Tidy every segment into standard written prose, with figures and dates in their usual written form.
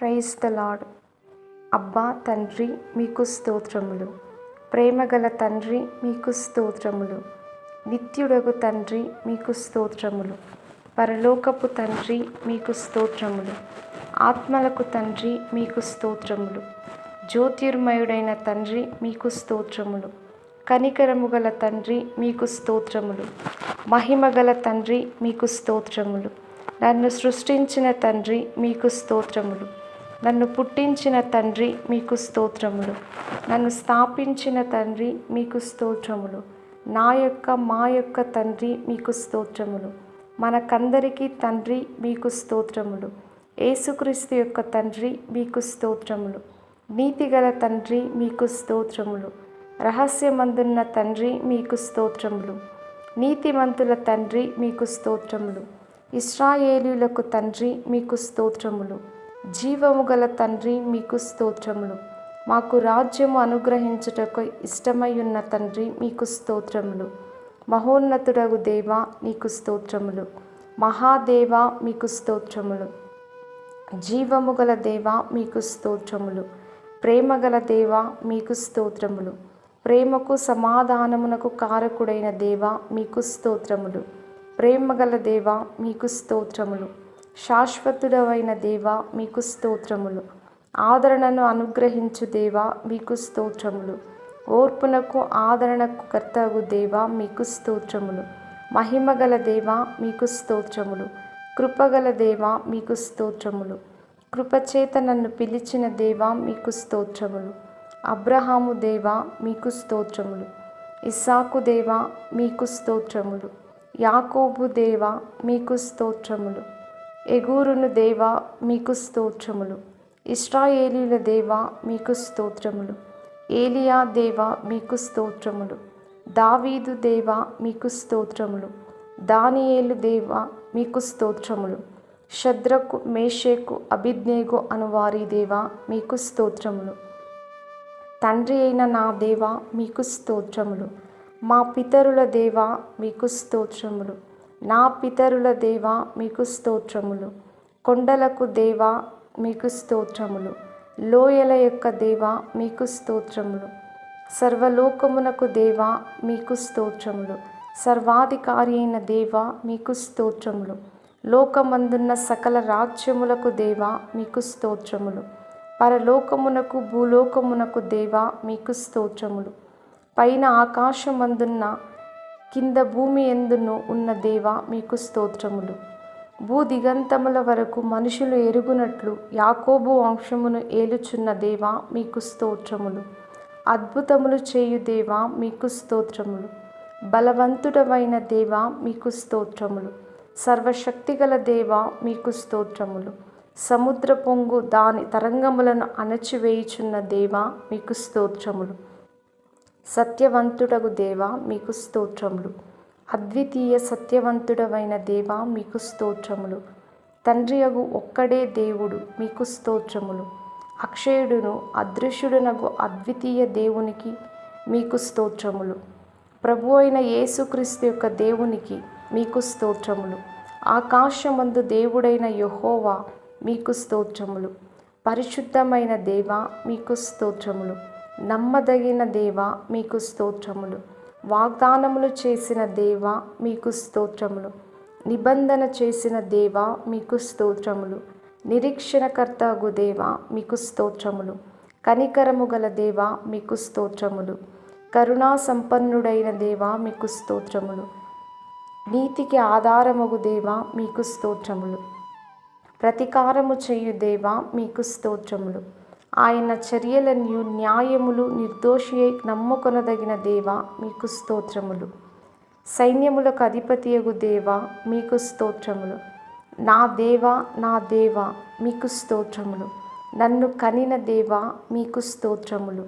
Praise the lord. అబ్బా తండ్రి, మీకు స్తోత్రములు. ప్రేమగల తండ్రి, మీకు స్తోత్రములు. నిత్యుడగు తండ్రి, మీకు స్తోత్రములు. పరలోకపు తండ్రి, మీకు స్తోత్రములు. ఆత్మలకు తండ్రి, మీకు స్తోత్రములు. జ్యోతిర్మయుడైన తండ్రి, మీకు స్తోత్రములు. కనికరము గల తండ్రి, మీకు స్తోత్రములు. మహిమగల తండ్రి, మీకు స్తోత్రములు. నన్ను సృష్టించిన తండ్రి, మీకు స్తోత్రములు. నన్ను పుట్టించిన తండ్రి, మీకు స్తోత్రములు. నన్ను స్థాపించిన తండ్రి, మీకు స్తోత్రములు. మా యొక్క తండ్రి, మీకు స్తోత్రములు. మనకందరికీ తండ్రి, మీకు స్తోత్రములు. యేసుక్రీస్తు యొక్క తండ్రి, మీకు స్తోత్రములు. నీతిగల తండ్రి, మీకు స్తోత్రములు. రహస్యమందున్న తండ్రి, మీకు స్తోత్రములు. నీతిమంతుల తండ్రి, మీకు స్తోత్రములు. ఇశ్రాయేలీయులకు తండ్రి, మీకు స్తోత్రములు. జీవము గల తండ్రి, మీకు స్తోత్రములు. మాకు రాజ్యము అనుగ్రహించుటకు ఇష్టమై ఉన్న తండ్రి, మీకు స్తోత్రములు. మహోన్నతుడగు దేవా, నీకు స్తోత్రములు. మహాదేవా, మీకు స్తోత్రములు. జీవము గల దేవా, మీకు స్తోత్రములు. ప్రేమగల దేవా, మీకు స్తోత్రములు. ప్రేమకు సమాధానమునకు కారకుడైన దేవా, మీకు స్తోత్రములు. ప్రేమగల దేవా, మీకు స్తోత్రములు. శాశ్వతుడవైన దేవా, మీకు స్తోత్రములు. ఆదరణను అనుగ్రహించు దేవా, మీకు స్తోత్రములు. ఓర్పునకు ఆదరణకు కర్తగు దేవా, మీకు స్తోత్రములు. మహిమగల దేవా, మీకు స్తోత్రములు. కృపగల దేవా, మీకు స్తోత్రములు. కృపచేత నన్ను పిలిచిన దేవా, మీకు స్తోత్రములు. అబ్రహాము దేవా, మీకు స్తోత్రములు. ఇస్సాకు దేవా, మీకు స్తోత్రములు. యాకోబు దేవా, మీకు స్తోత్రములు. ఎగూరును దేవా, మీకు స్తోత్రములు. ఇశ్రాయేలీయుల దేవా, మీకు స్తోత్రములు. ఏలియా దేవా, మీకు స్తోత్రములు. దావీదు దేవా, మీకు స్తోత్రములు. దానియేలు దేవా, మీకు స్తోత్రములు. షద్రకు, మేషేకు, అబేద్నెగో అను వారి దేవా, మీకు స్తోత్రములు. తండ్రి అయిన నా దేవా, మీకు స్తోత్రములు. మా పితరుల దేవా, మీకు స్తోత్రములు. నా పితరుల దేవా, మీకు స్తోత్రములు. కొండలకు దేవా, మీకు స్తోత్రములు. లోయల యొక్క దేవా, మీకు స్తోత్రములు. సర్వలోకమునకు దేవా, మీకు స్తోత్రములు. సర్వాధికారి అయిన దేవా, మీకు స్తోత్రములు. లోకమందున్న సకల రాజ్యములకు దేవా, మీకు స్తోత్రములు. పరలోకమునకు భూలోకమునకు దేవా, మీకు స్తోత్రములు. పైన ఆకాశమందున్న కింద భూమి ఎందును ఉన్న దేవా, మీకు స్తోత్రములు. భూదిగంతముల వరకు మనుషులు ఎరుగునట్లు యాకోబు వంశమును ఏలుచున్న దేవా, మీకు స్తోత్రములు. అద్భుతములు చేయు దేవా, మీకు స్తోత్రములు. బలవంతుడవైన దేవా, మీకు స్తోత్రములు. సర్వశక్తిగల దేవా, మీకు స్తోత్రములు. సముద్ర పొంగు దాని తరంగములను అణచివేయుచున్న దేవా, మీకు స్తోత్రములు. సత్యవంతుడగు దేవా, మీకు స్తోత్రములు. అద్వితీయ సత్యవంతుడవైన దేవా, మీకు స్తోత్రములు. తండ్రియగు ఒక్కడే దేవుడు, మీకు స్తోత్రములు. అక్షయుడును అదృశ్యుడునగు అద్వితీయ దేవునికి మీకు స్తోత్రములు. ప్రభు అయిన యేసుక్రీస్తు యొక్క దేవునికి మీకు స్తోత్రములు. ఆకాశమందు దేవుడైన యెహోవా, మీకు స్తోత్రములు. పరిశుద్ధమైన దేవా, మీకు స్తోత్రములు. నమ్మదగిన దేవా, మీకు స్తోత్రములు. వాగ్దానములు చేసిన దేవా, మీకు స్తోత్రములు. నిబంధన చేసిన దేవా, మీకు స్తోత్రములు. నిరీక్షణకర్తగు దేవా, మీకు స్తోత్రములు. కనికరము గల దేవా, మీకు స్తోత్రములు. కరుణా సంపన్నుడైన దేవా, మీకు స్తోత్రములు. నీతికి ఆధారమగు దేవా, మీకు స్తోత్రములు. ప్రతీకారము చేయు దేవా, మీకు స్తోత్రములు. ఆయన చర్యలను న్యాయములు నిర్దోషియై నమ్ముకొనదగిన దేవా, మీకు స్తోత్రములు. సైన్యములకు అధిపతియగు దేవా, మీకు స్తోత్రములు. నా దేవా, నా దేవా, మీకు స్తోత్రములు. నన్ను కనిన దేవా, మీకు స్తోత్రములు.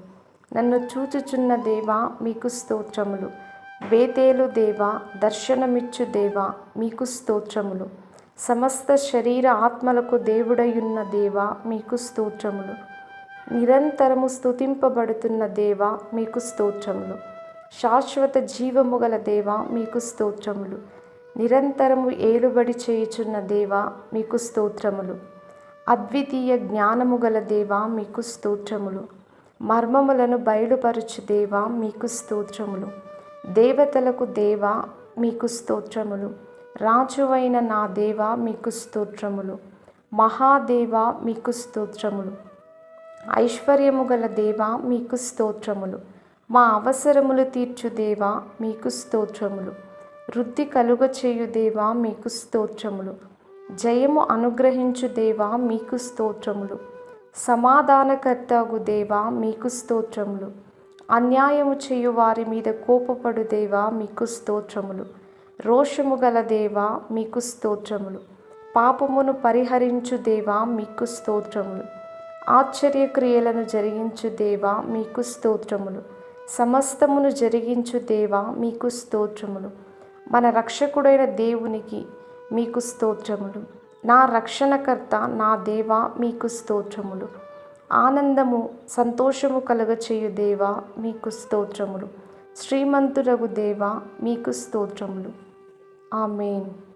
నన్ను చూచుచున్న దేవా, మీకు స్తోత్రములు. బేతేలు దేవా, దర్శనమిచ్చు దేవా, మీకు స్తోత్రములు. సమస్త శరీర ఆత్మలకు దేవుడయున్న దేవా, మీకు స్తోత్రములు. నిరంతరము స్తుతింపబడుతున్న దేవా, మీకు స్తోత్రములు. శాశ్వత జీవము గల దేవా, మీకు స్తోత్రములు. నిరంతరము ఏలుబడి చేయుచున్న దేవా, మీకు స్తోత్రములు. అద్వితీయ జ్ఞానము గల దేవా మీకు స్తోత్రములు. మర్మములను బయలుపరచు దేవా మీకు స్తోత్రములు. దేవతలకు దేవా మీకు స్తోత్రములు. రాజువైన నా దేవా మీకు స్తోత్రములు. మహాదేవా మీకు స్తోత్రములు. ఐశ్వర్యము గల దేవా మీకు స్తోత్రములు. మా అవసరములు తీర్చు దేవా మీకు స్తోత్రములు. వృద్ధి కలుగచేయు దేవా మీకు స్తోత్రములు. జయము అనుగ్రహించు దేవా మీకు స్తోత్రములు. సమాధానకర్తగు దేవా మీకు స్తోత్రములు. అన్యాయము చేయు వారి మీద కోపపడు దేవా మీకు స్తోత్రములు. రోషము గల దేవా మీకు స్తోత్రములు. పాపమును పరిహరించు దేవా మీకు స్తోత్రములు. ఆశ్చర్యక్రియలను జరిగించు దేవా మీకు స్తోత్రములు. సమస్తమును జరిగించు దేవా మీకు స్తోత్రములు. మన రక్షకుడైన దేవునికి మీకు స్తోత్రములు. నా రక్షణకర్త నా దేవా మీకు స్తోత్రములు. ఆనందము సంతోషము కలుగచేయు దేవా మీకు స్తోత్రములు. శ్రీమంతుడగు దేవా మీకు స్తోత్రములు. ఆమేన్.